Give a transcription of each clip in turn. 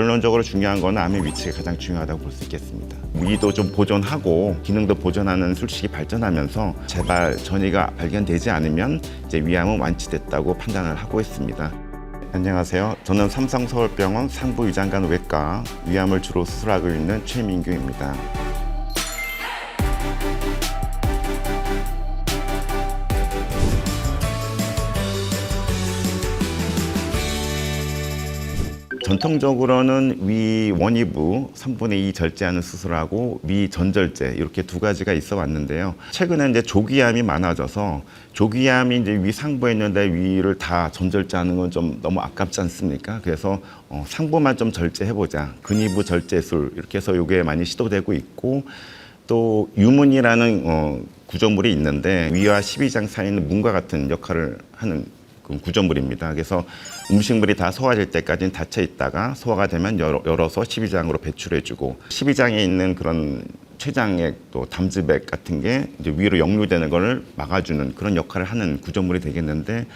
결론적으로 중요한 건 암의 위치가 가장 중요하다고 볼 수 있겠습니다. 위도 좀 보존하고 기능도 보존하는 술식이 발전하면서 재발 전이가 발견되지 않으면 이제 위암은 완치됐다고 판단을 하고 있습니다. 안녕하세요. 저는 삼성서울병원 상부위장관 외과 위암을 주로 수술하고 있는 최민규입니다. 전통적으로는 위 원위부 3분의 2 절제하는 수술하고 위 전절제 이렇게 두 가지가 있어 왔는데요. 최근에 이제 조기암이 많아져서 조기암이 이제 위 상부에 있는데 위를 다 전절제하는 건 좀 너무 아깝지 않습니까? 그래서 상부만 좀 절제해보자. 근위부 절제술 이렇게 해서 이게 많이 시도되고 있고 또 유문이라는 구조물이 있는데 위와 십이장 사이에 있는 문과 같은 역할을 하는 구조물입니다. 그래서 음식물이 다 소화될 때까지는 닫혀 있다가 소화가 되면 열어서 십이장으로 배출해주고 십이장에 있는 그런 췌장액 또 담즙액 같은 게 이제 위로 역류되는 것을 막아주는 그런 역할을 하는 구조물이 되겠는데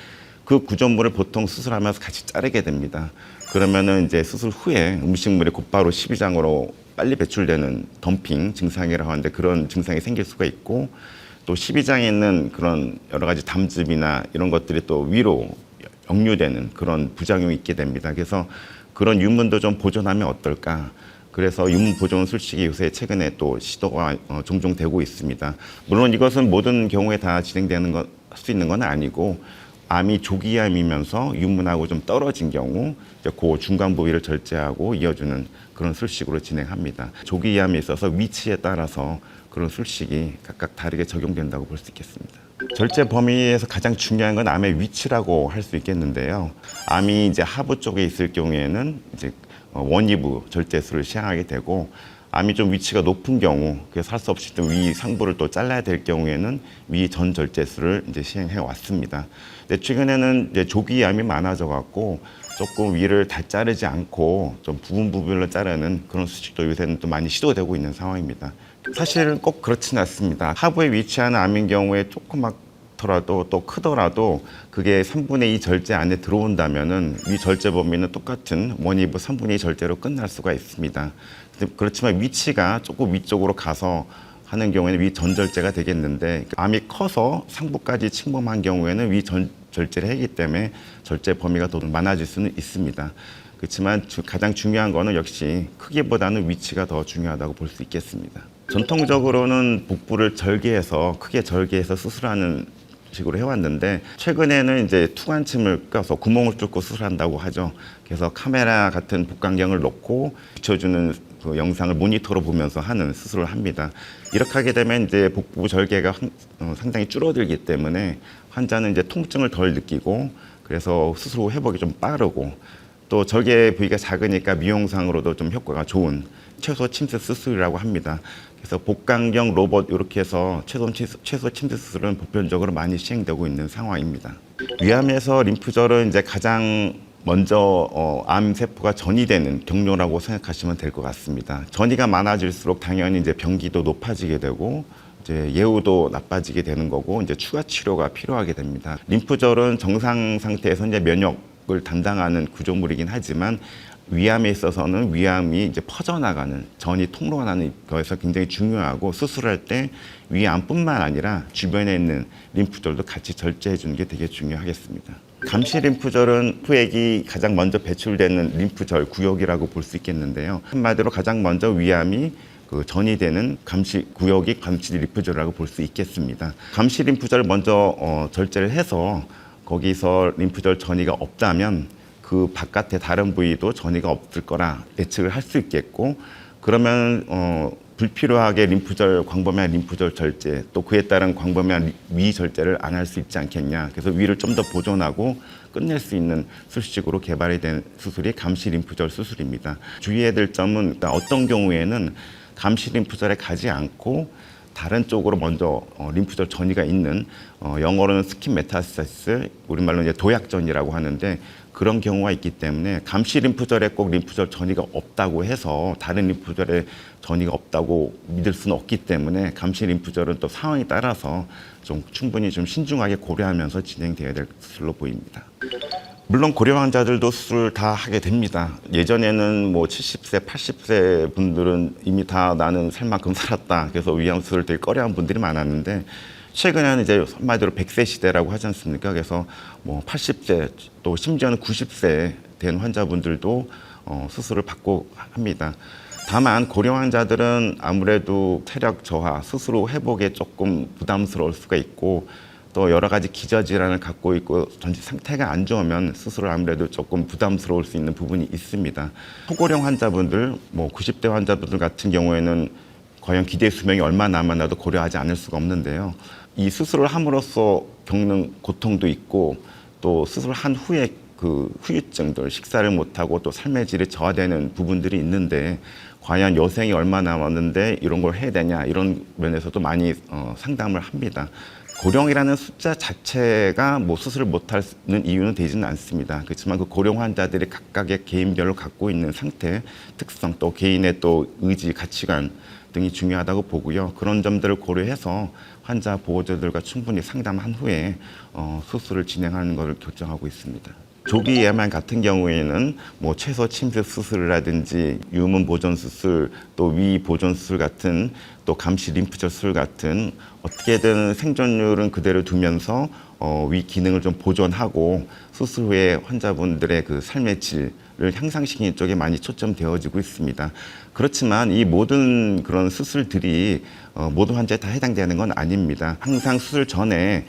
그 구조물을 보통 수술하면서 같이 자르게 됩니다. 그러면은 이제 수술 후에 음식물이 곧바로 십이장으로 빨리 배출되는 덤핑 증상이라고 하는데 그런 증상이 생길 수가 있고 또 십이장에 있는 그런 여러 가지 담즙이나 이런 것들이 또 위로 역류되는 그런 부작용이 있게 됩니다. 그래서 그런 유문도 좀 보존하면 어떨까? 그래서 유문 보존 술식이 요새 최근에 또 시도가 종종 되고 있습니다. 물론 이것은 모든 경우에 다 진행되는 수 있는 건 아니고 암이 조기암이면서 유문하고 좀 떨어진 경우 이제 그 중간 부위를 절제하고 이어주는 그런 술식으로 진행합니다. 조기암에 있어서 위치에 따라서 그런 술식이 각각 다르게 적용된다고 볼 수 있겠습니다. 절제 범위에서 가장 중요한 건 암의 위치라고 할 수 있겠는데요. 암이 이제 하부 쪽에 있을 경우에는 이제 원위부 절제술을 시행하게 되고 암이 좀 위치가 높은 경우, 그래서 할 수 없이 또 위 상부를 또 잘라야 될 경우에는 위 전 절제술을 이제 시행해 왔습니다. 근데 최근에는 이제 조기암이 많아져 갖고 조금 위를 다 자르지 않고 좀 부분부분을 자르는 그런 수식도 요새는 또 많이 시도되고 있는 상황입니다. 사실은 꼭 그렇지는 않습니다. 하부에 위치하는 암인 경우에 조그맣더라도 또 크더라도 그게 3분의 2 절제 안에 들어온다면은 위 절제 범위는 똑같은 원위부 3분의 2 절제로 끝날 수가 있습니다. 그렇지만 위치가 조금 위쪽으로 가서 하는 경우에는 위 전절제가 되겠는데 암이 커서 상부까지 침범한 경우에는 위 전절제를 하기 때문에 절제 범위가 더 많아질 수는 있습니다. 그렇지만 가장 중요한 거는 역시 크기보다는 위치가 더 중요하다고 볼 수 있겠습니다. 전통적으로는 복부를 절개해서 크게 절개해서 수술하는 식으로 해왔는데 최근에는 이제 투관침을 껴서 구멍을 뚫고 수술한다고 하죠. 그래서 카메라 같은 복강경을 놓고 비춰주는 그 영상을 모니터로 보면서 하는 수술을 합니다. 이렇게 하게 되면 이제 복부 절개가 상당히 줄어들기 때문에 환자는 이제 통증을 덜 느끼고 그래서 수술 후 회복이 좀 빠르고 또 절개 부위가 작으니까 미용상으로도 좀 효과가 좋은 최소 침수 수술이라고 합니다. 그래서 복강경 로봇 이렇게 해서 최소 침수 수술은 보편적으로 많이 시행되고 있는 상황입니다. 위암에서 림프절은 이제 가장 먼저 암 세포가 전이되는 경로라고 생각하시면 될 것 같습니다. 전이가 많아질수록 당연히 이제 병기도 높아지게 되고 이제 예후도 나빠지게 되는 거고 이제 추가 치료가 필요하게 됩니다. 림프절은 정상 상태에서 이제 면역을 담당하는 구조물이긴 하지만 위암에 있어서는 위암이 이제 퍼져나가는 전이 통로나는 거에서 굉장히 중요하고 수술할 때 위암뿐만 아니라 주변에 있는 림프절도 같이 절제해 주는 게 되게 중요하겠습니다. 감시 림프절은 림프액이 가장 먼저 배출되는 림프절 구역이라고 볼 수 있겠는데요. 한마디로 가장 먼저 위암이 전이 되는 감시 구역이 감시 림프절이라고 볼 수 있겠습니다. 감시 림프절을 먼저 절제를 해서 거기서 림프절 전이가 없다면 그 바깥의 다른 부위도 전이가 없을 거라 예측을 할 수 있겠고 그러면 불필요하게 광범위한 림프절 절제 또 그에 따른 광범위한 위 절제를 안 할 수 있지 않겠냐. 그래서 위를 좀 더 보존하고 끝낼 수 있는 술식으로 개발이 된 수술이 감시 림프절 수술입니다. 주의해야 될 점은 어떤 경우에는 감시 림프절에 가지 않고 다른 쪽으로 먼저 림프절 전이가 있는 영어로는 스킨 메타스타시스 우리말로 이제 도약전이라고 하는데 그런 경우가 있기 때문에 감시 림프절에 꼭 림프절 전이가 없다고 해서 다른 림프절에 전이가 없다고 믿을 수는 없기 때문에 감시 림프절은 또 상황에 따라서 좀 충분히 좀 신중하게 고려하면서 진행되어야 될 것으로 보입니다. 물론 고령 환자들도 수술을 다 하게 됩니다. 예전에는 뭐 70세, 80세 분들은 이미 다 나는 살 만큼 살았다. 그래서 위암 수술을 되게 꺼려하는 분들이 많았는데 최근에는 이제 한마디로 100세 시대라고 하지 않습니까? 그래서 뭐 80세 또 심지어는 90세 된 환자분들도 수술을 받고 합니다. 다만 고령 환자들은 아무래도 체력 저하, 스스로 회복에 조금 부담스러울 수가 있고 또 여러 가지 기저질환을 갖고 있고 전체 상태가 안 좋으면 수술을 아무래도 조금 부담스러울 수 있는 부분이 있습니다. 초고령 환자분들, 뭐 90대 환자분들 같은 경우에는 과연 기대 수명이 얼마 남았나도 고려하지 않을 수가 없는데요. 이 수술을 함으로써 겪는 고통도 있고 또 수술을 한 후에 그 후유증들, 식사를 못하고 또 삶의 질이 저하되는 부분들이 있는데 과연 여생이 얼마 남았는데 이런 걸 해야 되냐 이런 면에서도 많이 상담을 합니다. 고령이라는 숫자 자체가 뭐 수술을 못하는 이유는 되지는 않습니다. 그렇지만 그 고령 환자들이 각각의 개인별로 갖고 있는 상태, 특성, 또 개인의 또 의지, 가치관 등이 중요하다고 보고요. 그런 점들을 고려해서 환자 보호자들과 충분히 상담한 후에 수술을 진행하는 것을 결정하고 있습니다. 조기 예방 같은 경우에는 뭐 채소 침습 수술이라든지 유문 보존 수술, 또 위 보존 수술 같은 또 감시 림프절 수술 같은 어떻게든 생존율은 그대로 두면서 위 기능을 좀 보존하고 수술 후에 환자분들의 그 삶의 질을 향상시키는 쪽에 많이 초점되어지고 있습니다. 그렇지만 이 모든 그런 수술들이 모든 환자에 다 해당되는 건 아닙니다. 항상 수술 전에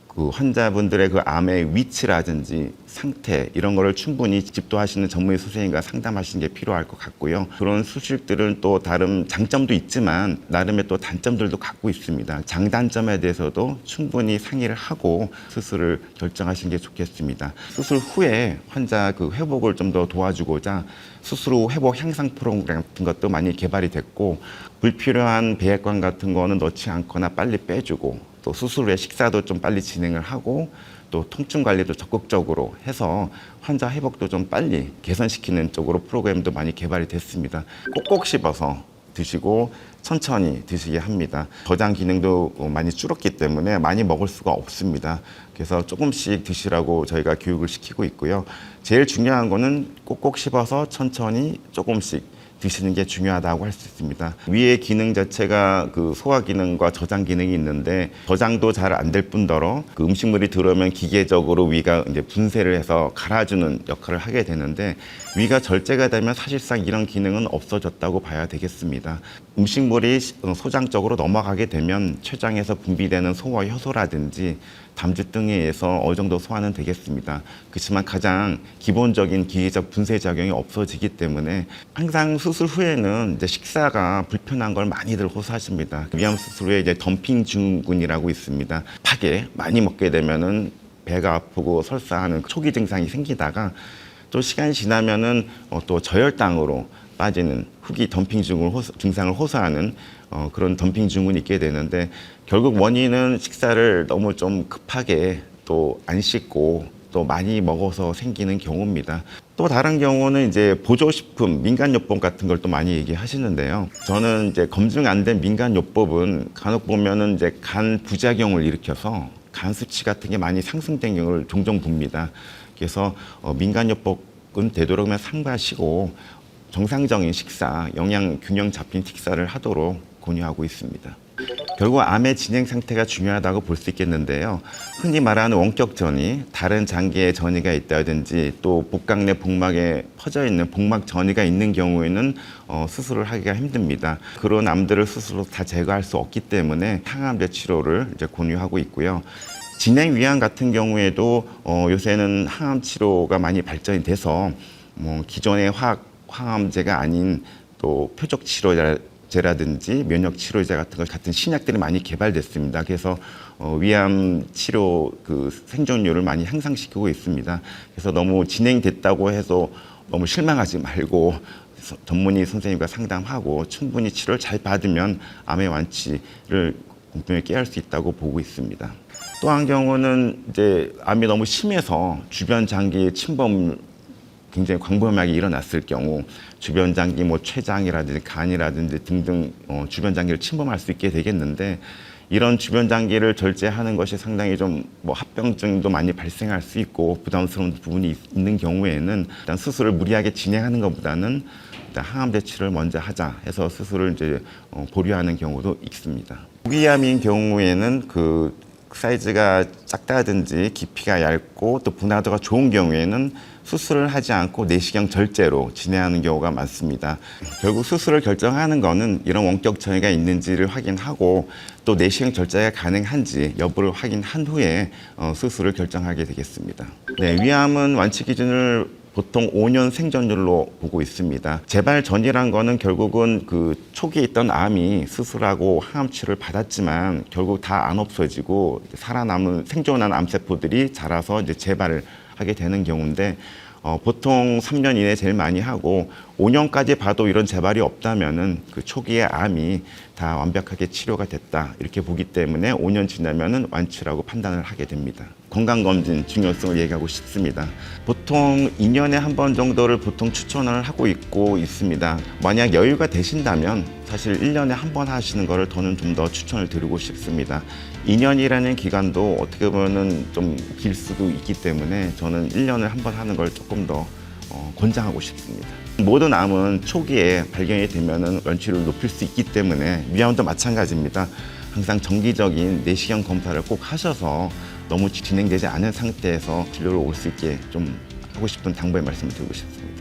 그 환자분들의 그 암의 위치라든지 상태 이런 거를 충분히 집도하시는 전문의 선생님과 상담하시는 게 필요할 것 같고요. 그런 수술들은 또 다른 장점도 있지만 나름의 또 단점들도 갖고 있습니다. 장단점에 대해서도 충분히 상의를 하고 수술을 결정하시는 게 좋겠습니다. 수술 후에 환자 그 회복을 좀 더 도와주고자 수술 후 회복 향상 프로그램 같은 것도 많이 개발이 됐고 불필요한 배액관 같은 거는 넣지 않거나 빨리 빼주고 또 수술 후에 식사도 좀 빨리 진행을 하고 또 통증 관리도 적극적으로 해서 환자 회복도 좀 빨리 개선시키는 쪽으로 프로그램도 많이 개발이 됐습니다. 꼭꼭 씹어서 드시고 천천히 드시게 합니다. 저장 기능도 많이 줄었기 때문에 많이 먹을 수가 없습니다. 그래서 조금씩 드시라고 저희가 교육을 시키고 있고요. 제일 중요한 거는 꼭꼭 씹어서 천천히 조금씩 드시는 게 중요하다고 할 수 있습니다. 위의 기능 자체가 그 소화 기능과 저장 기능이 있는데 저장도 잘 안 될 뿐더러 그 음식물이 들어오면 기계적으로 위가 이제 분쇄를 해서 갈아주는 역할을 하게 되는데 위가 절제가 되면 사실상 이런 기능은 없어졌다고 봐야 되겠습니다. 음식물이 소장 쪽으로 넘어가게 되면 췌장에서 분비되는 소화 효소라든지 담즙 등에 의해서 어느 정도 소화는 되겠습니다. 그렇지만 가장 기본적인 기계적 분쇄 작용이 없어지기 때문에 항상 수술 후에는 이제 식사가 불편한 걸 많이들 호소하십니다. 위암 수술 후에 이제 덤핑 증후군이라고 있습니다. 파게 많이 먹게 되면은 배가 아프고 설사하는 초기 증상이 생기다가 또 시간이 지나면은 또 저혈당으로 빠지는 후기 덤핑 증상을 호소하는 그런 덤핑 증후군이 있게 되는데 결국 원인은 식사를 너무 좀 급하게 또 안 씻고 또 많이 먹어서 생기는 경우입니다. 또 다른 경우는 이제 보조식품, 민간요법 같은 걸 또 많이 얘기하시는데요. 저는 이제 검증 안 된 민간요법은 간혹 보면은 이제 간 부작용을 일으켜서 간 수치 같은 게 많이 상승된 경우를 종종 봅니다. 그래서 민간요법은 되도록이면 삼가시고 정상적인 식사, 영양 균형 잡힌 식사를 하도록 권유하고 있습니다. 결국 암의 진행 상태가 중요하다고 볼 수 있겠는데요. 흔히 말하는 원격 전이, 다른 장기에 전이가 있다든지 또 복강 내 복막에 퍼져 있는 복막 전이가 있는 경우에는 수술을 하기가 힘듭니다. 그런 암들을 스스로 다 제거할 수 없기 때문에 항암제 치료를 이제 권유하고 있고요. 진행 위암 같은 경우에도 요새는 항암 치료가 많이 발전이 돼서 기존의 항암제가 아닌 또 표적 치료제라든지 면역 치료제 같은 신약들이 많이 개발됐습니다. 그래서 위암 치료 그 생존율을 많이 향상시키고 있습니다. 그래서 너무 진행됐다고 해서 너무 실망하지 말고 전문의 선생님과 상담하고 충분히 치료를 잘 받으면 암의 완치를 공평하게 깨할 수 있다고 보고 있습니다. 또 한 경우는 이제 암이 너무 심해서 주변 장기 침범 굉장히 광범위하게 일어났을 경우 주변 장기 췌장이라든지 간이라든지 등등 주변 장기를 침범할 수 있게 되겠는데 이런 주변 장기를 절제하는 것이 상당히 좀 뭐 합병증도 많이 발생할 수 있고 부담스러운 부분이 있는 경우에는 일단 수술을 무리하게 진행하는 것보다는 일단 항암 대치를 먼저 하자 해서 수술을 이제 보류하는 경우도 있습니다. 조기암인 경우에는 그 사이즈가 작다든지 깊이가 얇고 또 분화도가 좋은 경우에는 수술을 하지 않고 내시경 절제로 진행하는 경우가 많습니다. 결국 수술을 결정하는 거는 이런 원격 장애가 있는지를 확인하고 또 내시경 절제가 가능한지 여부를 확인한 후에 수술을 결정하게 되겠습니다. 네, 위암은 완치 기준을 보통 5년 생존율로 보고 있습니다. 재발 전이란 거는 결국은 그 초기에 있던 암이 수술하고 항암 치료를 받았지만 결국 다 안 없어지고 살아남은 생존한 암세포들이 자라서 이제 재발을 하게 되는 경우인데 보통 3년 이내 제일 많이 하고 5년까지 봐도 이런 재발이 없다면은 그 초기의 암이 다 완벽하게 치료가 됐다 이렇게 보기 때문에 5년 지나면은 완치라고 판단을 하게 됩니다. 건강검진 중요성을 얘기하고 싶습니다. 보통 2년에 한 번 정도를 보통 추천을 하고 있습니다. 만약 여유가 되신다면 사실 1년에 한 번 하시는 거를 저는 좀 더 추천을 드리고 싶습니다. 2년이라는 기간도 어떻게 보면은 좀 길 수도 있기 때문에 저는 1년에 한 번 하는 걸 조금 더 권장하고 싶습니다. 모든 암은 초기에 발견이 되면은 완치율을 높일 수 있기 때문에 위암도 마찬가지입니다. 항상 정기적인 내시경 검사를 꼭 하셔서 너무 진행되지 않은 상태에서 진료를 올 수 있게 좀 하고 싶은 당부의 말씀을 드리고 싶습니다.